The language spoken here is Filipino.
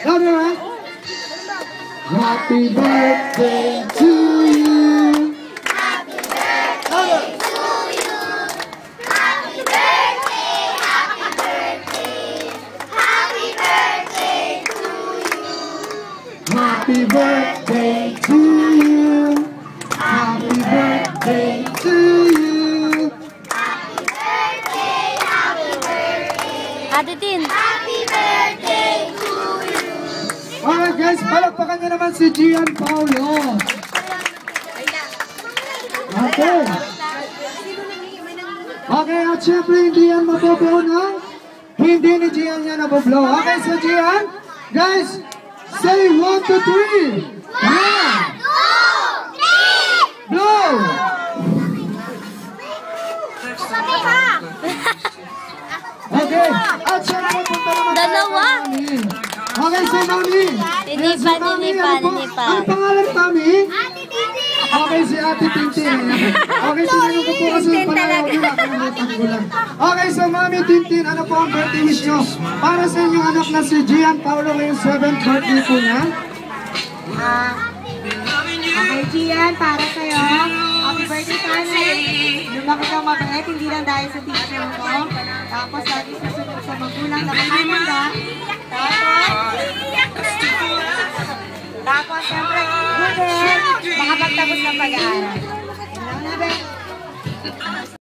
Louder, ha? Happy birthday to you. Happy birthday to you. Happy birthday, happy birthday. Happy birthday to you. Happy birthday to you. Happy birthday to you. Happy birthday, happy birthday. Ate Tin. Happy birthday to you. Alright guys, palakpakan niyo naman si Gian Paulo. Okay. Okay, at syempre hindi yan maboblow na. Hindi ni Gian yan naboblow. Okay, so Gian, guys, say 1, 2, 3. 1, 2, 3. Blow! Okay, at syempre punta naman tayo Dalawa. kay Mami. Okay, so Mami. Tinipan, Mami, tinipan, ano po? tinipan. Ano pangalan, Mami? Ate Titi. Okay, si Ate Tintin. Okay, tinanong ko po kasi yung pangalan ko nakalimutan ko lang. Okay, so Mami Tintin, ano po ang birthday wish nyo? Para sa inyong anak na si Gian Paulo ngayong 7th birthday po niya. Okay, Gian, para sa'yo. Happy birthday sana. Lumaki kang mabait, hindi lang dahil sa teacher mo. Tapos, lagi susunod sa magulang na kamamanda. Tapos, siyempre, good health. Makapagtapos ng pag-aaral. Yun lang na, Ben.